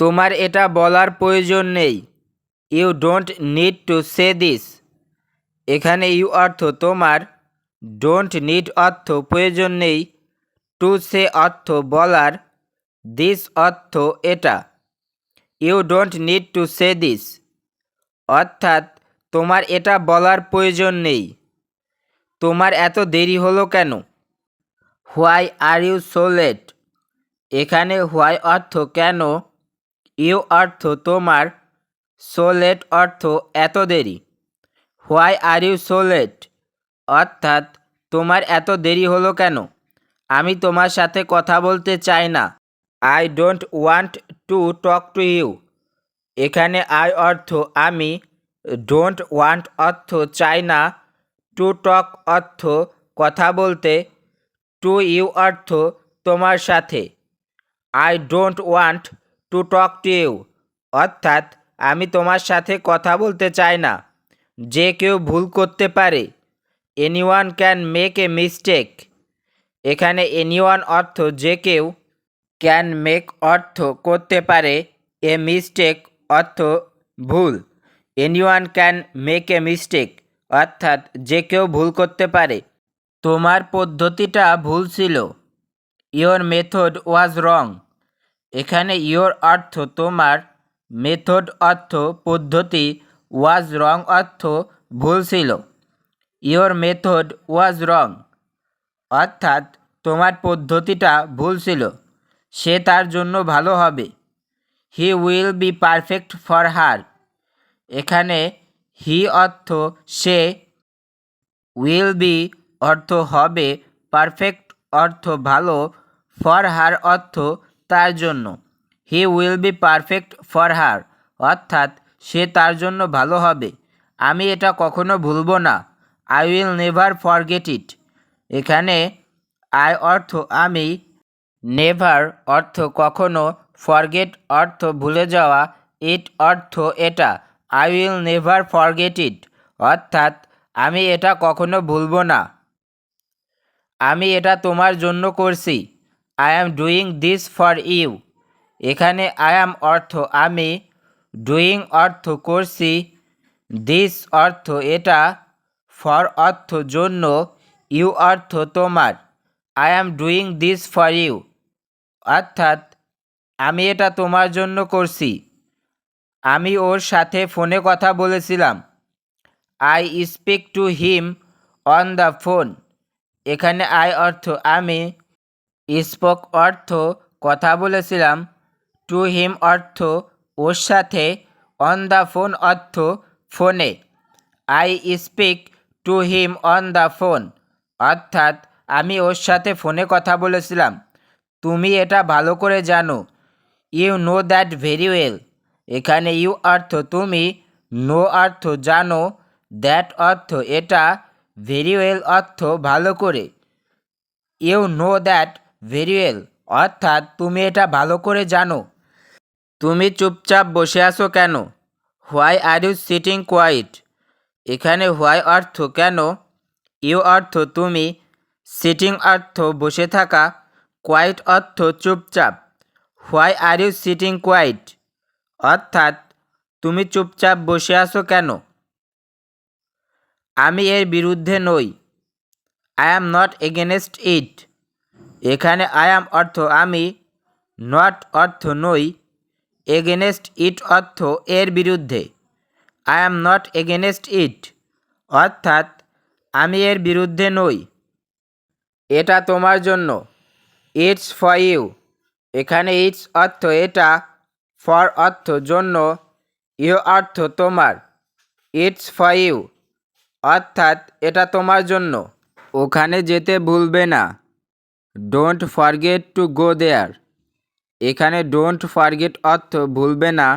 তোমার এটা বলার প্রয়োজন নেই। You don't need to say this. এখানে ইউ অর্থ তোমার, ডোন্ট নিড অর্থ প্রয়োজন নেই, টু সে অর্থ বলার, দিস অর্থ এটা। You don't need to say this অর্থাৎ তোমার এটা বলার প্রয়োজন নেই। তোমার এত দেরি হলো কেন? Why are you so late. এখানে হোয়াই অর্থ কেন, ইউ অর্থ তোমার, সো লেট অর্থ এত দেরি। Why are you so late অর্থাৎ তোমার এত দেরি হলো কেন? আমি তোমার সাথে কথা বলতে চাই না। I don't want to talk to you. এখানে আই অর্থ আমি, ডোন্ট ওয়ান্ট অর্থ চাই না, টু টক অর্থ কথা বলতে, টু ইউ অর্থ তোমার সাথে। I don't want to talk to you অর্থাৎ আমি তোমার সাথে কথা বলতে চাই না। যে কেউ ভুল করতে পারে। Anyone can make a mistake. এখানে এনিওয়ান অর্থ যে কেউ, ক্যান মেক অর্থ করতে পারে, এ মিস্টেক অর্থ ভুল। Anyone can make a mistake অর্থাৎ যে কেউ ভুল করতে পারে। তোমার পদ্ধতিটা ভুল ছিল। ইয়োর মেথড ওয়াজ রং। এখানে ইয়োর অর্থ তোমার, মেথড অর্থ পদ্ধতি, ওয়াজ রং অর্থ ভুল ছিল। ইয়োর মেথড ওয়াজ রং অর্থাৎ তোমার পদ্ধতিটা ভুল ছিল। সে তার জন্য ভালো হবে। He will be perfect for her. এখানে হি অর্থ সে, উইল বি অর্থ হবে, পারফেক্ট অর্থ ভালো, ফর হার অর্থ তার জন্য। He will be perfect for her অর্থাৎ সে তার জন্য ভালো হবে। আমি এটা কখনো ভুলব না। I will never forget it. এখানে আই অর্থ আমি, নেভার অর্থ কখনো, ফরগেট অর্থ ভুলে যাওয়া, ইট অর্থ এটা। I will never forget it অর্থাৎ আমি এটা কখনো ভুলব না। আমি এটা তোমার জন্য করছি। I am doing this for you. এখানে আই অ্যাম অর্থ আমি, ডুইং অর্থ করছি, দিস অর্থ এটা, ফর অর্থ জন্য, ইউ অর্থ তোমার। I am doing this for you অর্থাৎ আমি এটা তোমার জন্য করছি। আমি ওর সাথে ফোনে কথা বলেছিলাম। I speak to him on the phone. এখানে আই অর্থ আমি, স্পোক অর্থ কথা বলেছিলাম, টু হিম অর্থ ওর সাথে, অন দ্য ফোন অর্থ ফোনে। I speak to him on the phone অর্থাৎ আমি ওর সাথে ফোনে কথা বলেছিলাম। তুমি এটা ভালো করে জানো। You know that very well. এখানে ইউ অর্থ তুমি, নো অর্থ জানো, দ্যাট অর্থ এটা, ভেরি ওয়েল অর্থ ভালো করে। You know that very well অর্থাৎ তুমি এটা ভালো করে জানো। তুমি চুপচাপ বসে আছো কেন? Why are you sitting quiet. এখানে হোয়াই অর্থ কেন, ইউ অর্থ তুমি, সিটিং অর্থ বসে থাকা, কোয়াইট অর্থ চুপচাপ। Why are you sitting quiet অর্থাৎ তুমি চুপচাপ বসে আছো কেন? আমি এর বিরুদ্ধে নই। আই অ্যাম নট এগেনস্ট ইট। এখানে আই অ্যাম অর্থ আমি, নট অর্থ নই, এগেনস্ট ইট অর্থ এর বিরুদ্ধে। I am not against it অর্থাৎ আমি এর বিরুদ্ধে নই। এটা তোমার জন্য। It's for you. এখানে ইটস অর্থ এটা, ফর অর্থ জন্য, ইউ অর্থ তোমার। ইটস ফর ইউ অর্থাৎ এটা তোমার জন্য। ওখানে যেতে ভুলবে না। ডোন্ট ফরগেট টু গো দেয়ার। এখানে ডোন্ট ফরগেট অর্থ ভুলবে না,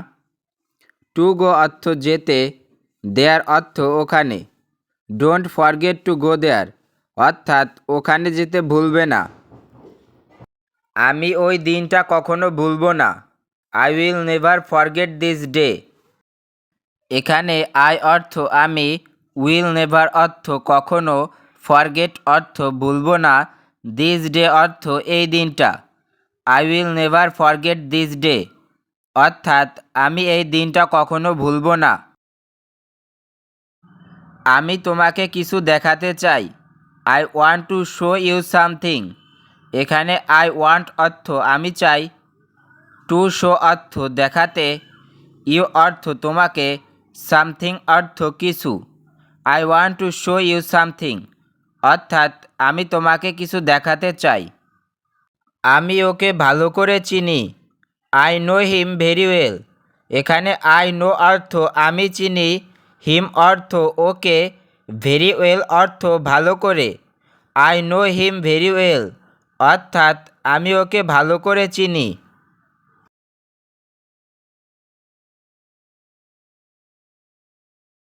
টু গো অর্থ যেতে, দেয়ার অর্থ ওখানে। ডোন্ট ফরগেট টু গো দেয়ার অর্থাৎ ওখানে যেতে ভুলবে না। আমি ওই দিনটা কখনো ভুলব না। I will never forget this day. এখানে আই অর্থ আমি, উইল নেভার অর্থ কখনো, ফরগেট অর্থ ভুলব না, দিস ডে অর্থ এই দিনটা। I will never forget this day অর্থাৎ আমি এই দিনটা কখনো ভুলবো না। আমি তোমাকে কিছু দেখাতে চাই। I want to show you something. এখানে আই ওয়ান্ট অর্থ আমি চাই, টু শো অর্থ দেখাতে, ইউ অর্থ তোমাকে, সামথিং অর্থ কিছু। I want to show you something অর্থাৎ আমি তোমাকে কিছু দেখাতে চাই। আমি ওকে ভালো করে চিনি। I know him very well. এখানে আই নো অর্থ আমি চিনি, হিম অর্থ ওকে, ভেরি ওয়েল অর্থ ভালো করে। I know him very well অর্থাৎ আমি ওকে ভালো করে চিনি।